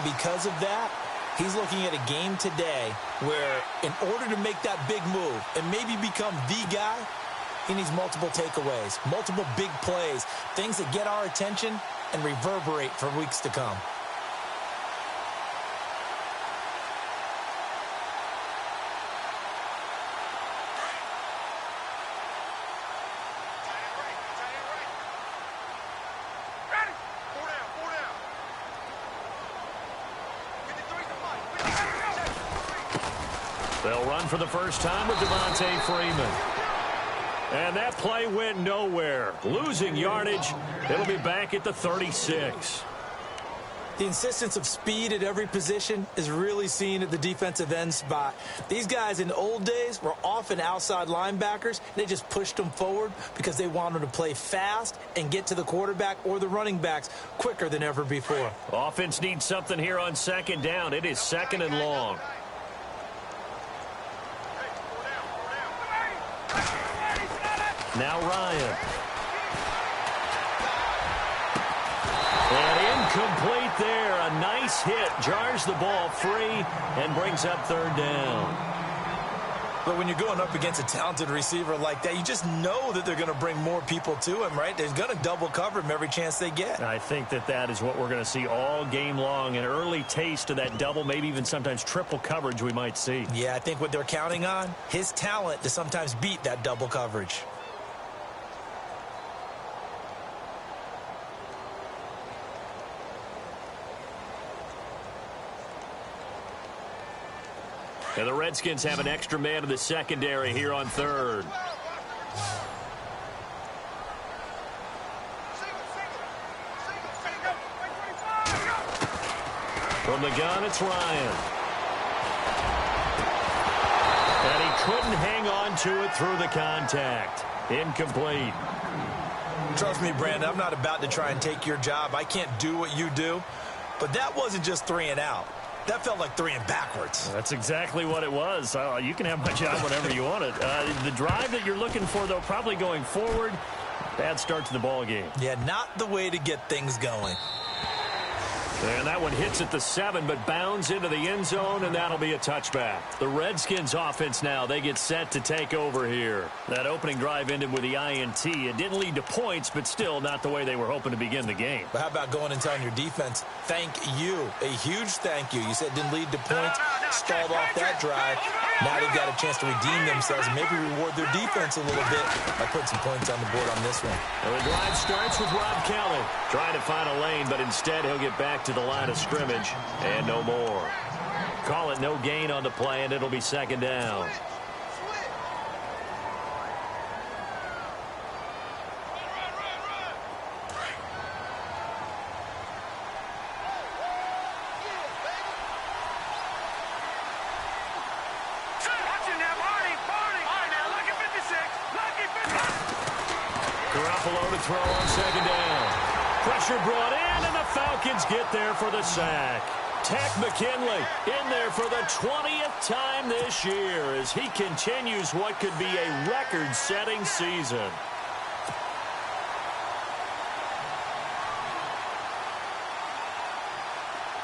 And because of that, he's looking at a game today where in order to make that big move and maybe become the guy, he needs multiple takeaways, multiple big plays, things that get our attention and reverberate for weeks to come. They'll run for the first time with Devontae Freeman. And that play went nowhere. Losing yardage. It'll be back at the 36. The insistence of speed at every position is really seen at the defensive end spot. These guys in the old days were often outside linebackers. They just pushed them forward because they wanted to play fast and get to the quarterback or the running backs quicker than ever before. Offense needs something here on second down. It is second and long. Now Ryan. And incomplete there. A nice hit. Jars the ball free and brings up third down. But when you're going up against a talented receiver like that, you just know that they're going to bring more people to him, right? They're going to double cover him every chance they get. I think that is what we're going to see all game long. An early taste of that double, maybe even sometimes triple coverage we might see. Yeah, I think what they're counting on, his talent to sometimes beat that double coverage. And the Redskins have an extra man in the secondary here on third. From the gun, it's Ryan. And he couldn't hang on to it through the contact. Incomplete. Trust me, Brandon, I'm not about to try and take your job. I can't do what you do. But that wasn't just 3 and out. That felt like 3 and backwards. That's exactly what it was. You can have my job whenever you want it. The drive that you're looking for, though, probably going forward. Bad start to the ball game. Yeah, not the way to get things going. And that one hits at the 7, but bounds into the end zone, and that'll be a touchback. The Redskins offense now, they get set to take over here. That opening drive ended with the INT. It didn't lead to points, but still not the way they were hoping to begin the game. But how about going and telling your defense, thank you, a huge thank you. You said it didn't lead to points, stalled off that drive. Now they've got a chance to redeem themselves and maybe reward their defense a little bit by putting some points on the board on this one. Well, the drive starts with Rob Kelly trying to find a lane, but instead he'll get back to the line of scrimmage and no more. Call it no gain on the play, and it'll be second down. Garoppolo to throw on second down. Pressure brought in, and the Falcons get there for the sack. Tech McKinley in there for the 20th time this year as he continues what could be a record-setting season.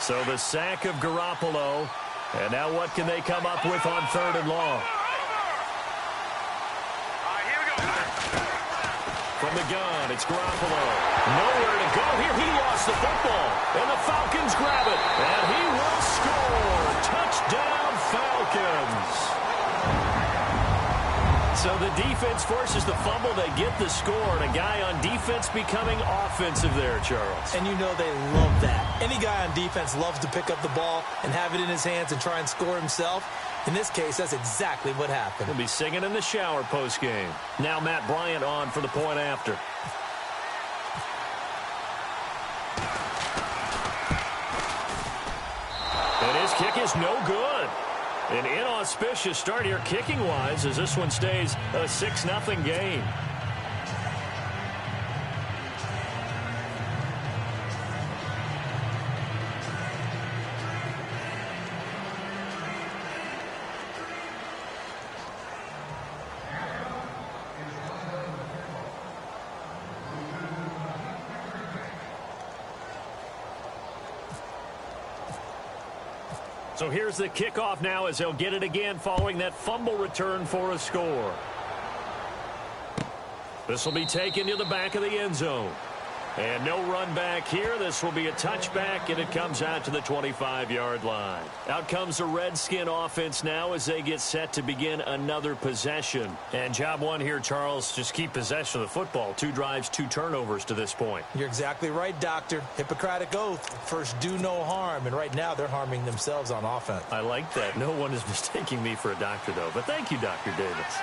So the sack of Garoppolo. And now what can they come up with on third and long? From the gun, it's Garoppolo. Nowhere to go here. He lost the football. And the Falcons grab it. And he will score. Touchdown, Falcons. So the defense forces the fumble. They get the score. And a guy on defense becoming offensive there, Charles. And you know they love that. Any guy on defense loves to pick up the ball and have it in his hands and try and score himself. In this case, that's exactly what happened. He'll be singing in the shower postgame. Now Matt Bryant on for the point after. And his kick is no good. An inauspicious start here kicking-wise as this one stays a 6-0 game. So here's the kickoff now as they'll get it again following that fumble return for a score. This will be taken to the back of the end zone. And no run back here. This will be a touchback, and it comes out to the 25-yard line. Out comes the Redskin offense now as they get set to begin another possession. And job one here, Charles, just keep possession of the football. 2 drives, 2 turnovers to this point. You're exactly right, Doctor. Hippocratic oath. First, do no harm. And right now, they're harming themselves on offense. I like that. No one is mistaking me for a doctor, though. But thank you, Dr. Davis.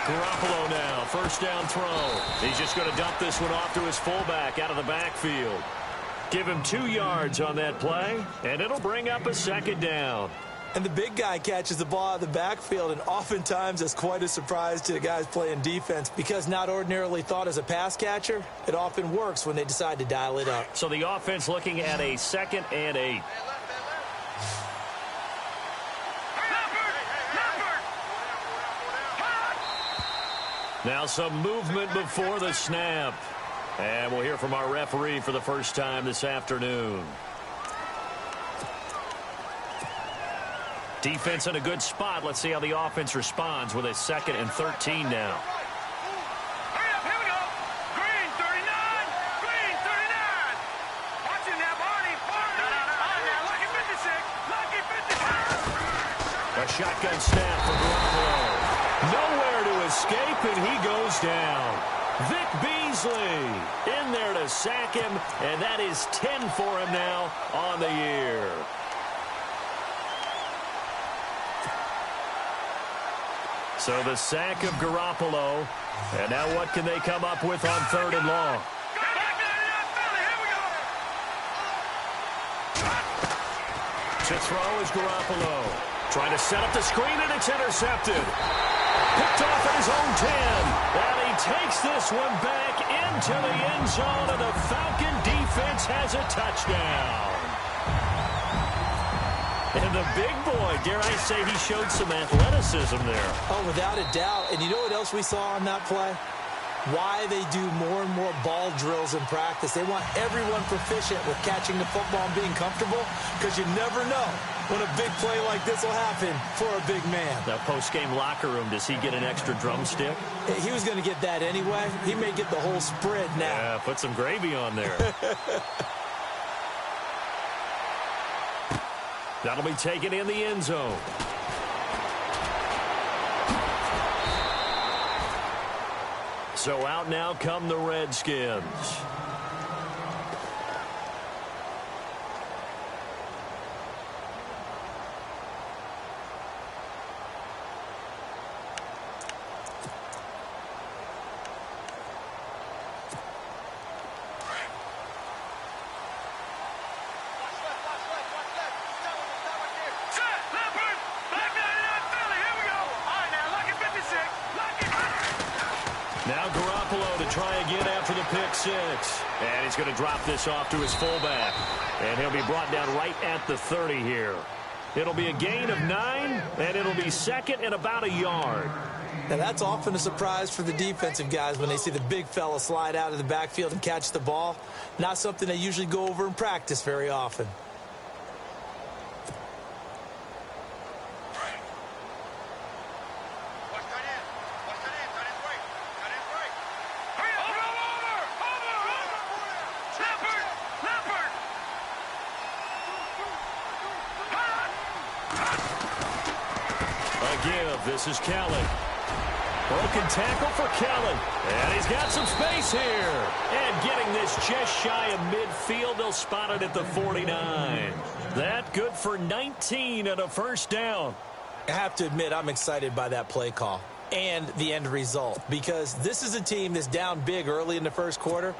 Garoppolo now, first down throw. He's just going to dump this one off to his fullback out of the backfield. Give him 2 yards on that play, and it'll bring up a second down. And the big guy catches the ball out of the backfield, and oftentimes that's quite a surprise to the guys playing defense because not ordinarily thought as a pass catcher, it often works when they decide to dial it up. So the offense looking at a 2nd and 8. Now some movement before the snap. And we'll hear from our referee for the first time this afternoon. Defense in a good spot. Let's see how the offense responds with a 2nd and 13 now. A shotgun snap for Garoppolo. Nowhere to escape, and he goes down. Vic Beasley in there to sack him, and that is 10 for him now on the year. So the sack of Garoppolo, and now what can they come up with on 3rd and long? To throw is Garoppolo. Trying to set up the screen, and it's intercepted. Picked off at his own 10. And he takes this one back into the end zone, and the Falcon defense has a touchdown. And the big boy, dare I say, he showed some athleticism there. Oh, without a doubt. And you know what else we saw on that play? Why they do more and more ball drills in practice. They want everyone proficient with catching the football and being comfortable because you never know when a big play like this will happen for a big man. The post-game locker room, does he get an extra drumstick? He was going to get that anyway. He may get the whole spread now. Yeah, put some gravy on there. That'll be taken in the end zone. So out now come the Redskins. Now Garoppolo to try again after the pick six. And he's going to drop this off to his fullback. And he'll be brought down right at the 30 here. It'll be a gain of 9, and it'll be 2nd and about a yard. Now, that's often a surprise for the defensive guys when they see the big fella slide out of the backfield and catch the ball. Not something they usually go over in practice very often. This is Kellen. Broken tackle for Kellen. And he's got some space here. And getting this just shy of midfield. They'll spot it at the 49. That good for 19 and a first down. I have to admit, I'm excited by that play call and the end result because this is a team that's down big early in the first quarter.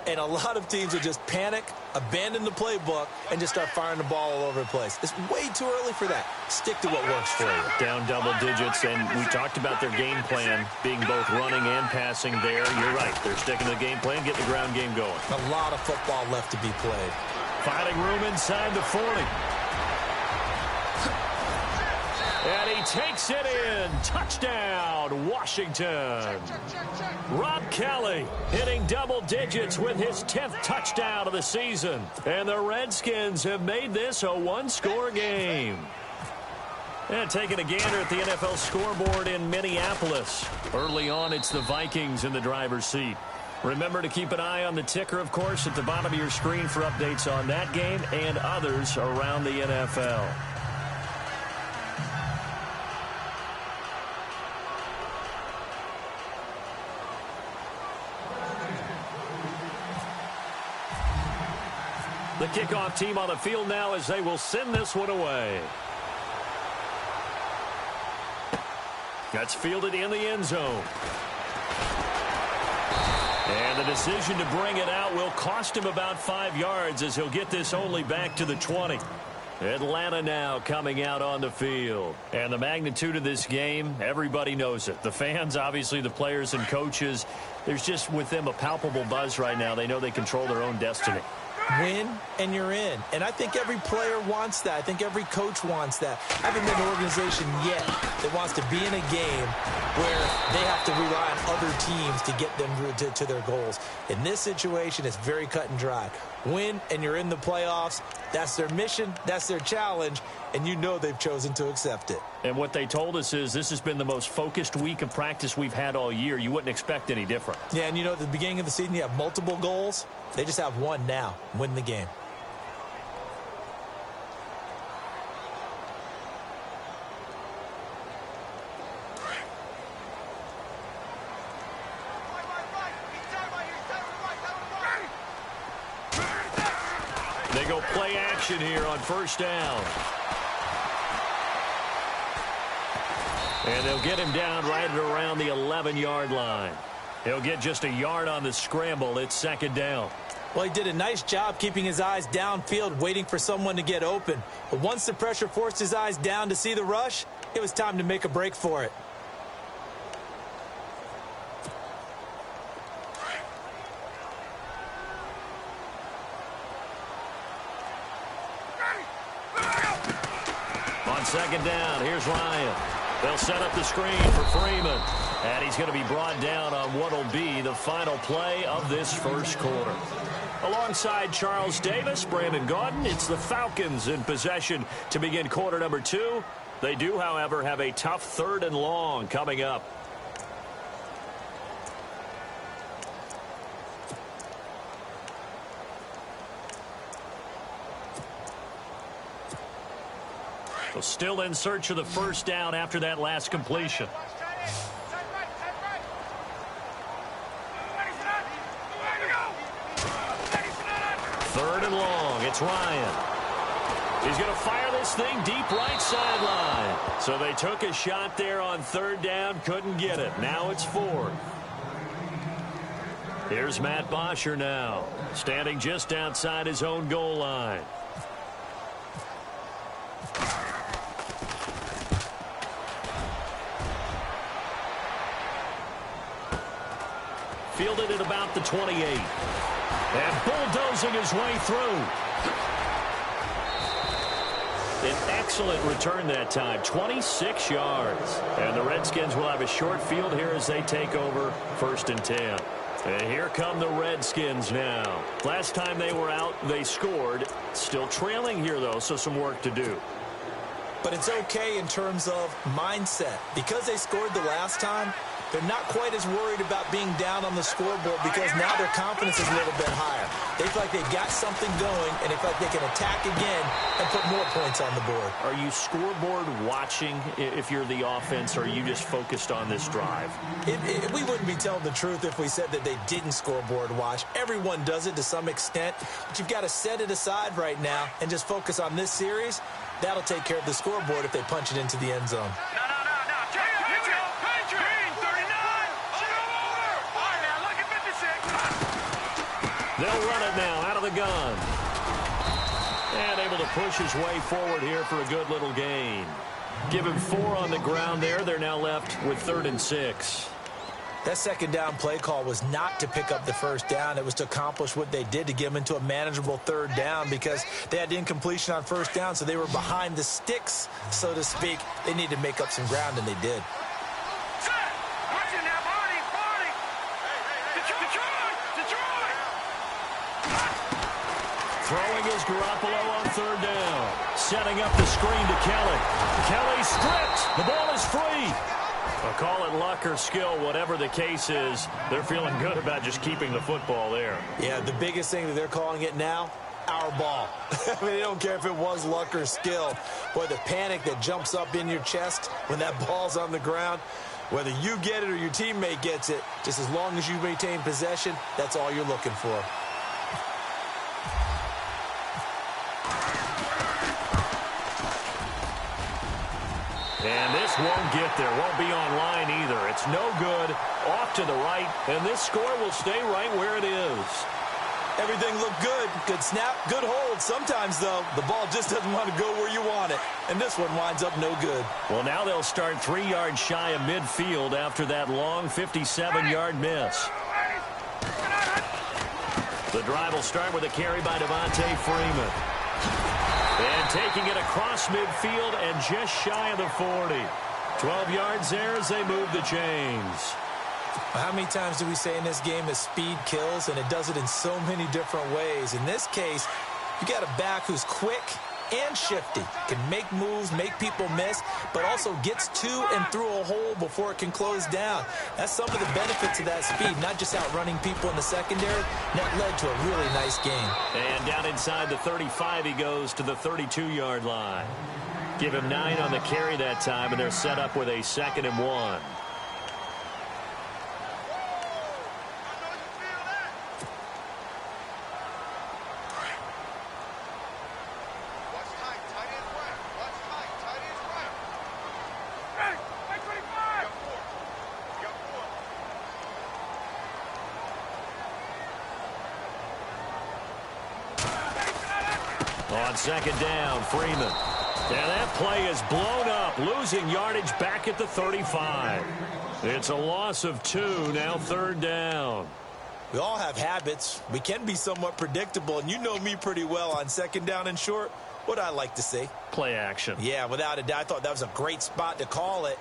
And a lot of teams will just panic, abandon the playbook, and just start firing the ball all over the place. It's way too early for that. Stick to what works for you. Down double digits, and we talked about their game plan being both running and passing there. You're right. They're sticking to the game plan, getting the ground game going. A lot of football left to be played. Finding room inside the 40. And he takes it in. Touchdown, Washington. Rob Kelly hitting double digits with his 10th touchdown of the season. And the Redskins have made this a one-score game. And taking a gander at the NFL scoreboard in Minneapolis. Early on, it's the Vikings in the driver's seat. Remember to keep an eye on the ticker, of course, at the bottom of your screen for updates on that game and others around the NFL. The kickoff team on the field now as they will send this one away. That's fielded in the end zone. And the decision to bring it out will cost him about 5 yards as he'll get this only back to the 20. Atlanta now coming out on the field. And the magnitude of this game, everybody knows it. The fans, obviously the players and coaches, there's just with them a palpable buzz right now. They know they control their own destiny. Win, and you're in. And I think every player wants that. I think every coach wants that. I haven't been an organization yet that wants to be in a game where they have to rely on other teams to get them to their goals. In this situation, it's very cut and dry. Win, and you're in the playoffs. That's their mission. That's their challenge. And you know they've chosen to accept it. And what they told us is this has been the most focused week of practice we've had all year. You wouldn't expect any different. Yeah, and you know at the beginning of the season you have multiple goals. They just have one now. Win the game. They go play action here on first down. And they'll get him down right at around the 11-yard line. He'll get just a yard on the scramble. It's second down. Well, he did a nice job keeping his eyes downfield, waiting for someone to get open. But once the pressure forced his eyes down to see the rush, it was time to make a break for it. On second down, here's Ryan. They'll set up the screen for Freeman. And he's going to be brought down on what will be the final play of this first quarter. Alongside Charles Davis, Brandon Gaudin, it's the Falcons in possession to begin quarter number 2. They do, however, have a tough third and long coming up. So still in search of the first down after that last completion. Third and long. It's Ryan. He's going to fire this thing deep right sideline. So they took a shot there on third down. Couldn't get it. Now it's fourth. Here's Matt Bosher now. Standing just outside his own goal line. Fielded at about the 28. And bulldozing his way through. An excellent return that time. 26 yards. And the Redskins will have a short field here as they take over first and 10. And here come the Redskins now. Last time they were out, they scored. Still trailing here, though, so some work to do. But it's okay in terms of mindset. Because they scored the last time, they're not quite as worried about being down on the scoreboard because now their confidence is a little bit higher. They feel like they've got something going, and they feel like they can attack again and put more points on the board. Are you scoreboard watching if you're the offense, or are you just focused on this drive? We wouldn't be telling the truth if we said that they didn't scoreboard watch. Everyone does it to some extent, but you've got to set it aside right now and just focus on this series. That'll take care of the scoreboard if they punch it into the end zone. They'll run it now out of the gun. And able to push his way forward here for a good little gain. Give him 4 on the ground there. They're now left with 3rd and 6. That second down play call was not to pick up the first down. It was to accomplish what they did, to get them into a manageable third down, because they had incompletion on first down, so they were behind the sticks, so to speak. They needed to make up some ground, and they did. Throwing is Garoppolo on third down. Setting up the screen to Kelly. Kelly stripped. The ball is free. I'll call it luck or skill, whatever the case is. They're feeling good about just keeping the football there. Yeah, the biggest thing that they're calling it now, our ball. I mean, they don't care if it was luck or skill. Boy, the panic that jumps up in your chest when that ball's on the ground, whether you get it or your teammate gets it, just as long as you maintain possession, that's all you're looking for. And this won't get there, won't be online either. It's no good, off to the right, and this score will stay right where it is. Everything looked good. Good snap, good hold. Sometimes, though, the ball just doesn't want to go where you want it. And this one winds up no good. Well, now they'll start 3 yards shy of midfield after that long 57-yard miss. The drive will start with a carry by Devontae Freeman. And taking it across midfield and just shy of the 40. 12 yards there as they move the chains. How many times do we say in this game that speed kills, and it does it in so many different ways? In this case, you got a back who's quick and shifty, can make moves, make people miss, but also gets to and through a hole before it can close down. That's some of the benefits of that speed, not just outrunning people in the secondary. That led to a really nice game. And down inside the 35, he goes to the 32-yard line. Give him 9 on the carry that time, and they're set up with a 2nd and 1. On 2nd down, Freeman. And that play is blown up, losing yardage back at the 35. It's a loss of 2, now 3rd down. We all have habits. We can be somewhat predictable, and you know me pretty well on 2nd down and short. What I like to see? Play action. Yeah, without a doubt. I thought that was a great spot to call it.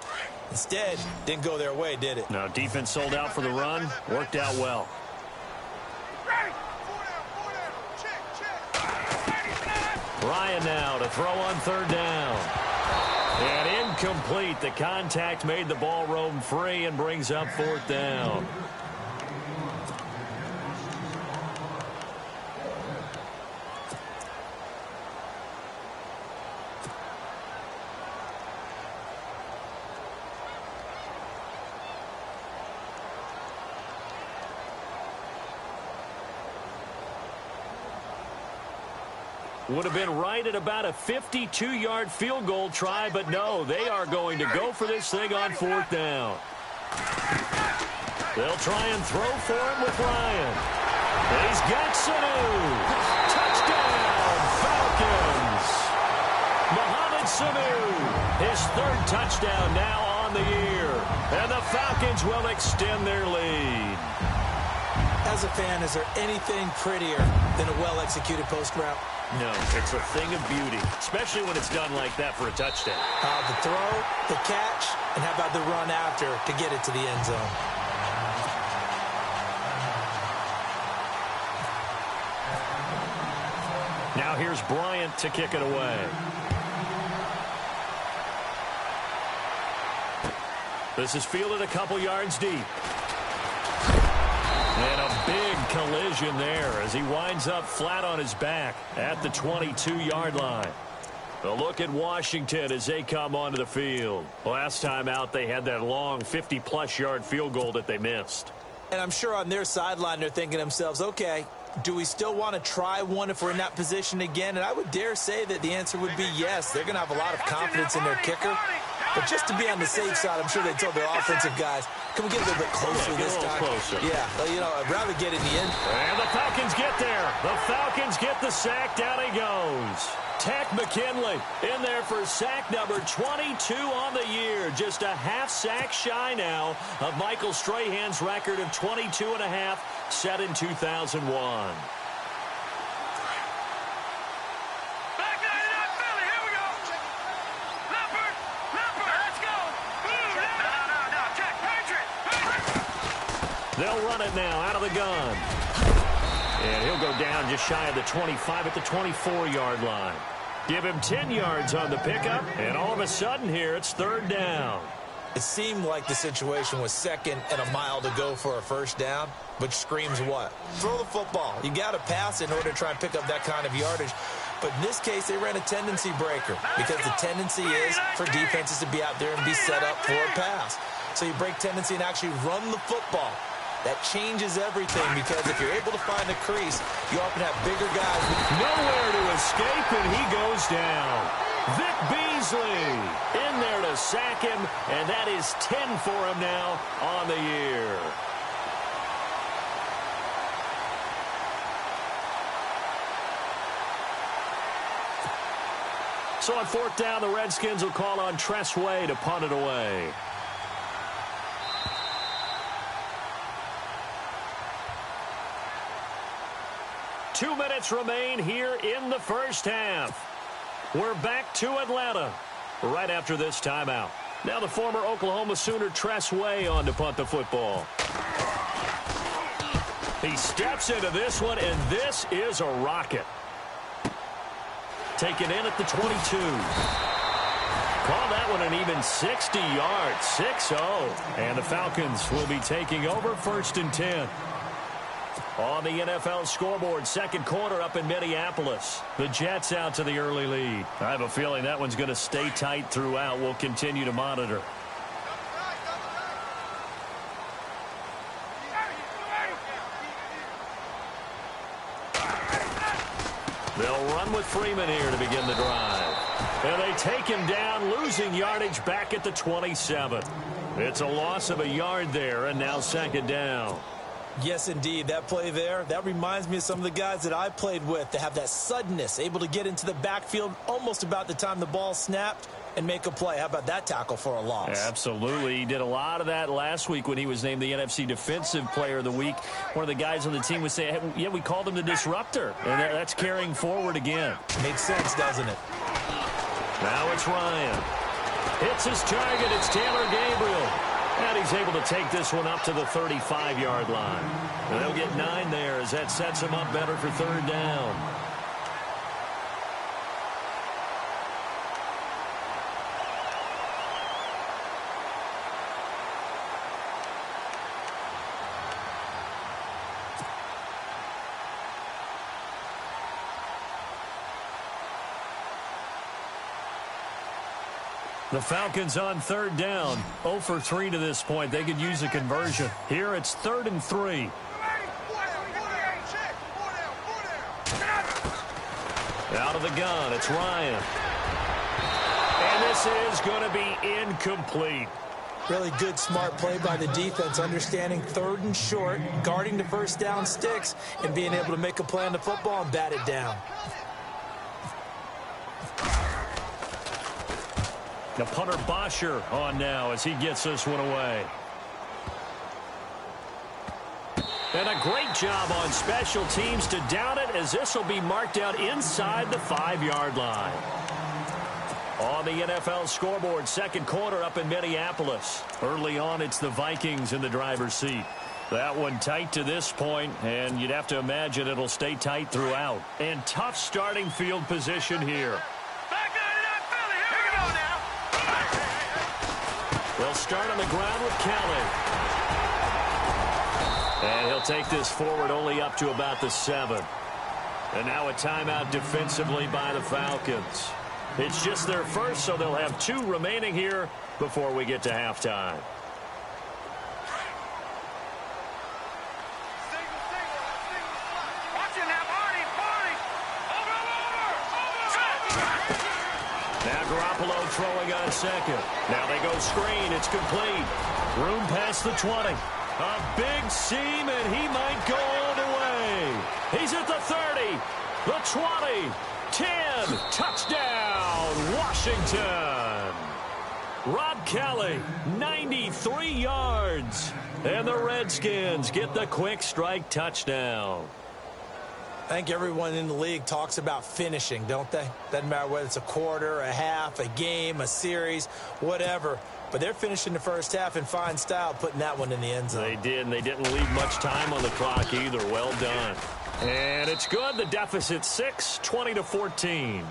Instead, didn't go their way, did it? No, defense sold out for the run. Worked out well. Ryan now to throw on 3rd down. And incomplete. The contact made the ball roam free and brings up 4th down. Would have been right at about a 52-yard field goal try, but no, they are going to go for this thing on 4th down. They'll try and throw for him with Ryan. He's got Sanu. Touchdown, Falcons. Mohamed Sanu, his 3rd touchdown now on the year. And the Falcons will extend their lead. As a fan, is there anything prettier than a well-executed post route? No, it's a thing of beauty, especially when it's done like that for a touchdown. The throw, the catch, and how about the run after to get it to the end zone? Now here's Bryant to kick it away. This is fielded a couple yards deep. And a big collision there as he winds up flat on his back at the 22-yard line. A look at Washington as they come onto the field. Last time out, they had that long 50-plus yard field goal that they missed. And I'm sure on their sideline they're thinking to themselves, okay, do we still want to try one if we're in that position again? And I would dare say that the answer would be yes. They're going to have a lot of confidence in their kicker. But just to be on the safe side, I'm sure they told their offensive guys, can we get a little bit closer this time? Closer. Yeah, well, you know, I'd rather get in the end. And the Falcons get there. The Falcons get the sack. Down he goes. Tech McKinley in there for sack number 22 on the year. Just a half sack shy now of Michael Strahan's record of 22 and a half set in 2001. They'll run it now out of the gun. And he'll go down just shy of the 25 at the 24-yard line. Give him 10 yards on the pickup, and all of a sudden here it's third down. It seemed like the situation was second and a mile to go for a first down, which screams what? Throw the football. You got to pass in order to try and pick up that kind of yardage. But in this case, they ran a tendency breaker because the tendency is for defenses to be out there and be set up for a pass. So you break tendency and actually run the football. That changes everything because if you're able to find the crease, you often have bigger guys. Nowhere to escape, and he goes down. Vic Beasley in there to sack him, and that is 10 for him now on the year. So on fourth down, the Redskins will call on Tress Way to punt it away. Two minutes remain here in the first half. We're back to Atlanta right after this timeout. Now the former Oklahoma Sooner Tress Way on to punt the football. He steps into this one, and this is a rocket. Taken in at the 22. Call that one an even 60 yards, 6-0. And the Falcons will be taking over first and 10. On the NFL scoreboard, second quarter up in Minneapolis. The Jets out to the early lead. I have a feeling that one's going to stay tight throughout. We'll continue to monitor. They'll run with Freeman here to begin the drive. And they take him down, losing yardage back at the 27. It's a loss of a yard there, and now second down. Yes, indeed. That play there, that reminds me of some of the guys that I played with that have that suddenness, able to get into the backfield almost about the time the ball snapped and make a play. How about that tackle for a loss? Absolutely. He did a lot of that last week when he was named the NFC Defensive Player of the Week. One of the guys on the team would say, hey, yeah, we called him the disruptor. And that's carrying forward again. Makes sense, doesn't it? Now it's Ryan. Hits his target. It's Taylor Gabriel. And he's able to take this one up to the 35-yard line. And they'll get 9 there as that sets him up better for third down. The Falcons on third down, 0 for 3 to this point. They could use a conversion. Here it's 3rd and 3. Out of the gun, it's Ryan. And this is going to be incomplete. Really good, smart play by the defense, understanding 3rd and short, guarding the first down sticks, and being able to make a play on the football and bat it down. The punter Bosher on now as he gets this one away. And a great job on special teams to down it as this will be marked out inside the 5-yard line. On the NFL scoreboard, second quarter up in Minneapolis. Early on, it's the Vikings in the driver's seat. That one tight to this point, and you'd have to imagine it'll stay tight throughout. And tough starting field position here. They'll start on the ground with Kelly. And he'll take this forward only up to about the 7. And now a timeout defensively by the Falcons. It's just their first, so they'll have 2 remaining here before we get to halftime. Throwing on second. Now they go screen. It's complete. Room past the 20. A big seam, and he might go all the way. He's at the 30, the 20, 10. Touchdown, Washington. Rob Kelly, 93 yards. And the Redskins get the quick strike touchdown. I think everyone in the league talks about finishing, don't they? Doesn't matter whether it's a quarter, a half, a game, a series, whatever. But they're finishing the first half in fine style, putting that one in the end zone. They did, and they didn't leave much time on the clock either. Well done. And it's good. The deficit 6, 20-14.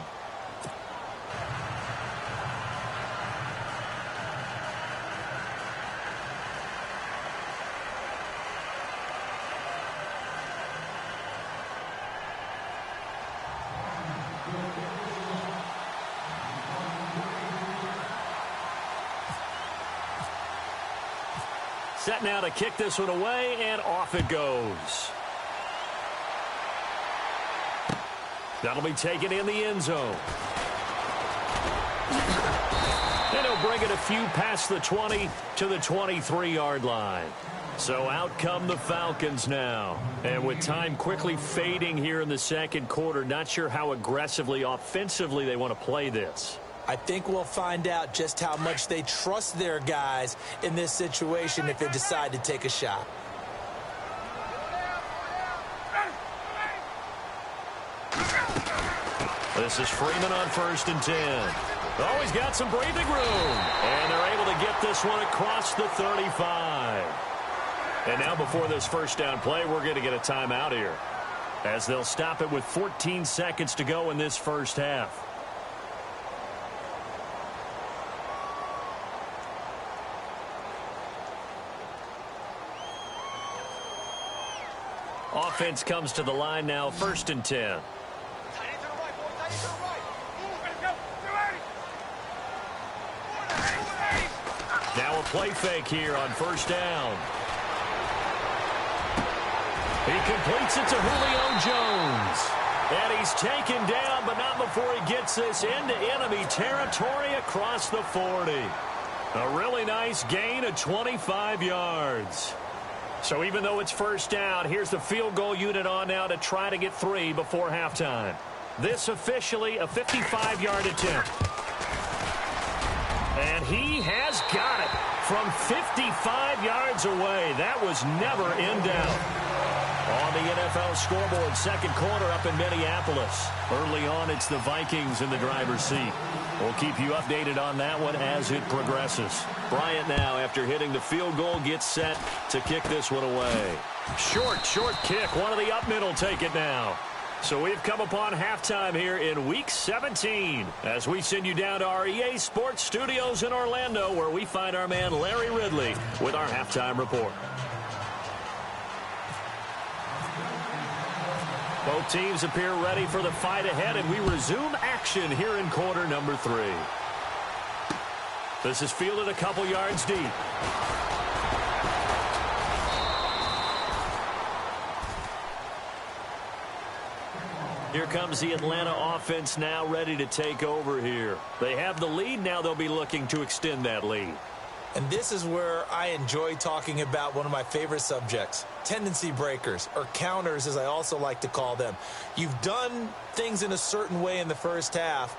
Set now to kick this one away, and off it goes. That'll be taken in the end zone. And he'll bring it a few past the 20 to the 23-yard line. So out come the Falcons now. And with time quickly fading here in the second quarter, not sure how aggressively, offensively they want to play this. I think we'll find out just how much they trust their guys in this situation if they decide to take a shot. This is Freeman on 1st and 10. Oh, he's got some breathing room. And they're able to get this one across the 35. And now before this first down play, we're going to get a timeout here, as they'll stop it with 14 seconds to go in this first half. Offense comes to the line now, 1st and 10. Now a play fake here on 1st down. He completes it to Julio Jones. And he's taken down, but not before he gets this into enemy territory across the 40. A really nice gain of 25 yards. So even though it's 1st down, here's the field goal unit on now to try to get 3 before halftime. This officially a 55-yard attempt. And he has got it from 55 yards away. That was never in doubt. On the NFL scoreboard, second quarter up in Minneapolis. Early on, it's the Vikings in the driver's seat. We'll keep you updated on that one as it progresses. Bryant now, after hitting the field goal, gets set to kick this one away. Short kick. One of the up middle take it now. So we've come upon halftime here in Week 17 as we send you down to our EA Sports Studios in Orlando, where we find our man Larry Ridley with our halftime report. Both teams appear ready for the fight ahead, and we resume action here in quarter number 3. This is fielded a couple yards deep. Here comes the Atlanta offense now ready to take over here. They have the lead. Now they'll be looking to extend that lead. And this is where I enjoy talking about one of my favorite subjects, tendency breakers, or counters as I also like to call them. You've done things in a certain way in the first half,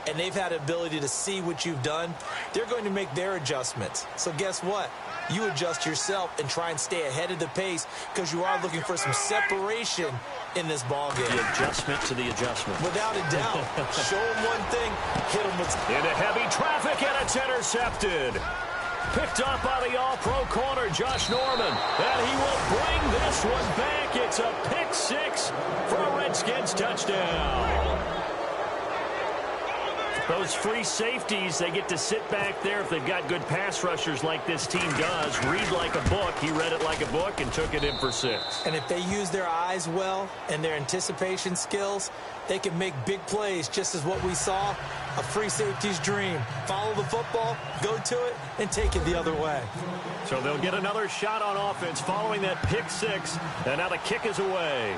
and they've had the ability to see what you've done. They're going to make their adjustments. So guess what? You adjust yourself and try and stay ahead of the pace because you are looking for some separation in this ballgame. The adjustment to the adjustment. Without a doubt. Show them one thing, hit them with... Into heavy traffic, and it's intercepted. Picked up by the all-pro corner, Josh Norman. And he will bring this one back. It's a pick 6 for a Redskins touchdown. Those free safeties, they get to sit back there if they've got good pass rushers like this team does. Read like a book. He read it like a book and took it in for 6. And if they use their eyes well and their anticipation skills, they can make big plays, just as what we saw, a free safety's dream. Follow the football, go to it, and take it the other way. So they'll get another shot on offense following that pick 6, and now the kick is away.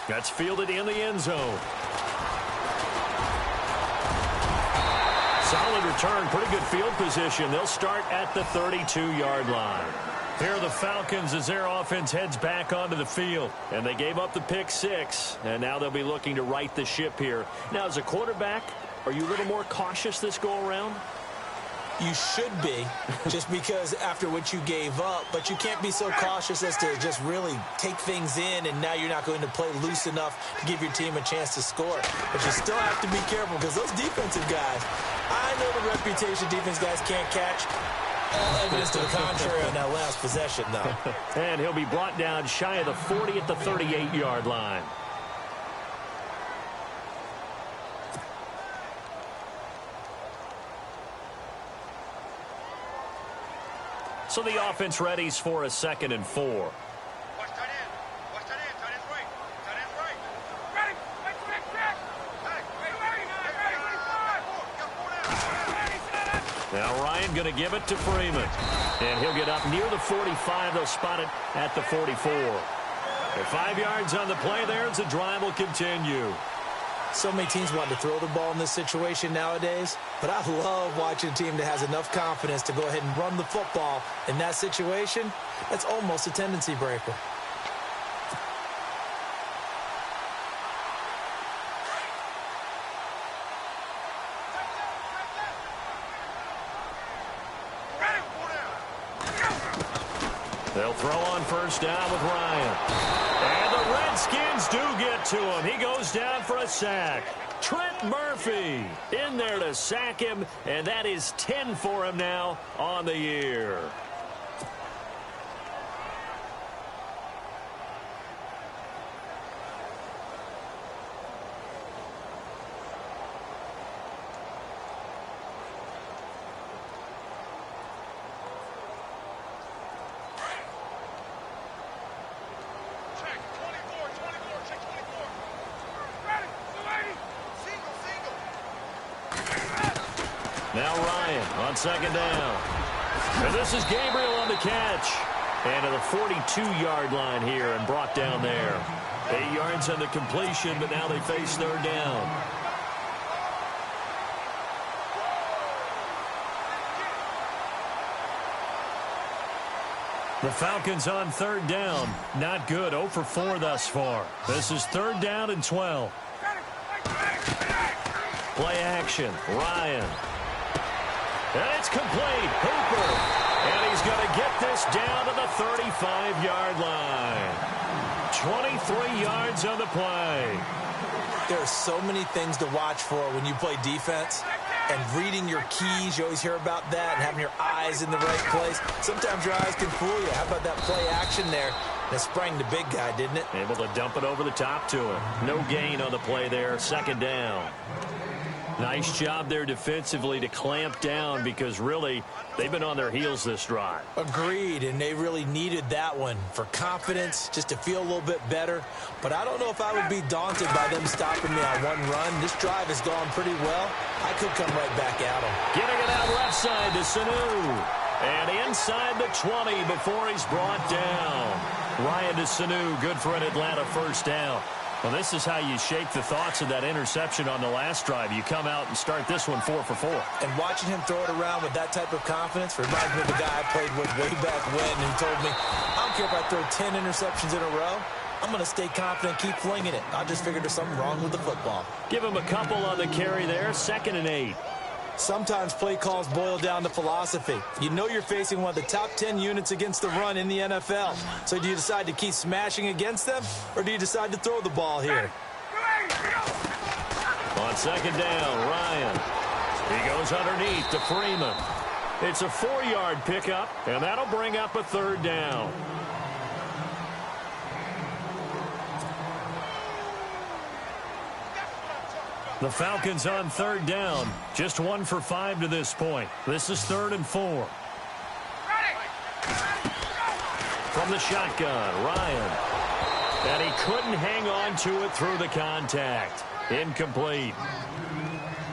That's fielded in the end zone. Solid return, pretty good field position. They'll start at the 32-yard line. Here are the Falcons as their offense heads back onto the field. And they gave up the pick 6, and now they'll be looking to right the ship here. Now, as a quarterback, are you a little more cautious this go-around? You should be, just because after what you gave up, but you can't be so cautious as to just really take things in, and now you're not going to play loose enough to give your team a chance to score. But you still have to be careful because those defensive guys, I know the reputation defense guys can't catch. All evidence to the contrary on that last possession, though. And he'll be brought down shy of the 40 at the 38-yard line. So the offense readies for a 2nd and 4. Now Ryan going to give it to Freeman. And he'll get up near the 45. They'll spot it at the 44. And 5 yards on the play there as the drive will continue. So many teams want to throw the ball in this situation nowadays, but I love watching a team that has enough confidence to go ahead and run the football in that situation. That's almost a tendency breaker. They'll throw on first down with Ryan. And the Redskins do get to him. He goes down for a sack. Trent Murphy in there to sack him, and that is 10 for him now on the year. Now Ryan on 2nd down. And this is Gabriel on the catch. And to the 42-yard line here and brought down there. 8 yards on the completion, but now they face 3rd down. The Falcons on 3rd down. Not good. 0 for 4 thus far. This is 3rd down and 12. Play action. Ryan. And it's complete. Hooper. And he's going to get this down to the 35-yard line. 23 yards on the play. There are so many things to watch for when you play defense. And reading your keys, you always hear about that, and having your eyes in the right place. Sometimes your eyes can fool you. How about that play action there? And it sprang the big guy, didn't it? Able to dump it over the top to him. No gain on the play there. 2nd down. Nice job there defensively to clamp down because really they've been on their heels this drive. Agreed, and they really needed that one for confidence, just to feel a little bit better. But I don't know if I would be daunted by them stopping me on one run. This drive has gone pretty well. I could come right back at them. Getting it out left side to Sanu. And inside the 20 before he's brought down. Ryan to Sanu, good for an Atlanta 1st down. Well, this is how you shake the thoughts of that interception on the last drive. You come out and start this one 4 for 4. And watching him throw it around with that type of confidence reminds me of the guy I played with way back when who told me, I don't care if I throw 10 interceptions in a row. I'm going to stay confident, keep flinging it. I just figured there's something wrong with the football. Give him a couple on the carry there. 2nd and 8. Sometimes play calls boil down to philosophy. You know you're facing one of the top 10 units against the run in the NFL. So do you decide to keep smashing against them, or do you decide to throw the ball here? On 2nd down, Ryan. He goes underneath to Freeman. It's a 4-yard pickup, and that'll bring up a 3rd down. The Falcons on 3rd down. Just 1 for 5 to this point. This is 3rd and 4. From the shotgun, Ryan. And he couldn't hang on to it through the contact. Incomplete.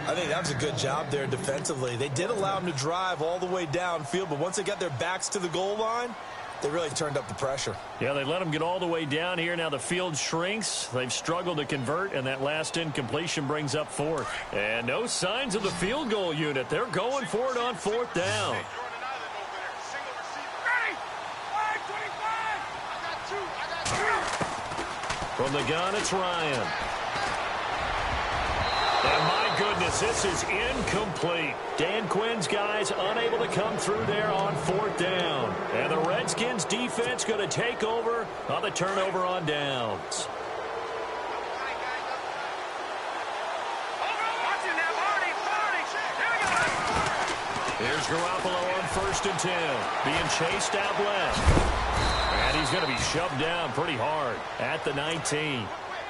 I think that was a good job there defensively. They did allow him to drive all the way downfield, but once they got their backs to the goal line, they really turned up the pressure. Yeah, they let them get all the way down here. Now the field shrinks. They've struggled to convert, and that last incompletion brings up 4th. And no signs of the field goal unit. They're going for it on 4th down. From the gun, it's Ryan. And my goodness, this is incomplete. Dan Quinn's guys unable to come through there on 4th down. And the Redskins defense going to take over on the turnover on downs. Here's Garoppolo on 1st and 10. Being chased out left. And he's going to be shoved down pretty hard at the 19.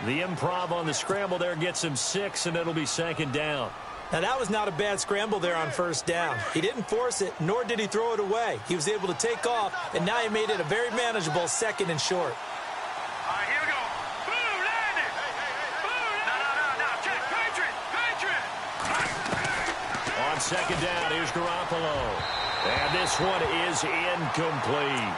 The improv on the scramble there gets him 6, and it'll be 2nd down. Now, that was not a bad scramble there on 1st down. He didn't force it, nor did he throw it away. He was able to take off, and now he made it a very manageable 2nd and short. All right, here we go. Boom, landed. Boom, no. Check, Patriot. On 2nd down, here's Garoppolo. And this one is incomplete.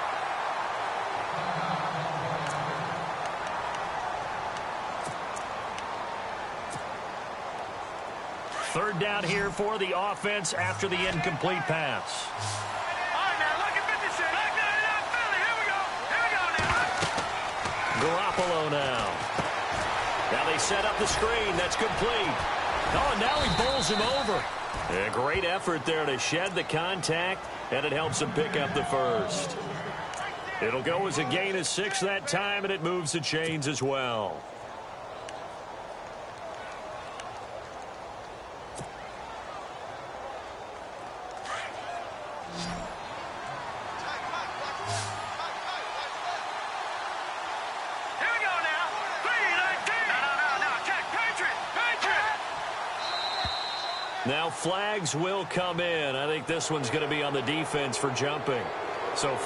Third down here for the offense after the incomplete pass. All right, now, look at 56. Back down in Philly. Here we go Garoppolo now. Now they set up the screen. That's complete. Oh, and now he bowls him over. A great effort there to shed the contact, and it helps him pick up the first. It'll go as a gain of 6 that time, and it moves the chains as well. Now flags will come in. I think this one's going to be on the defense for jumping. So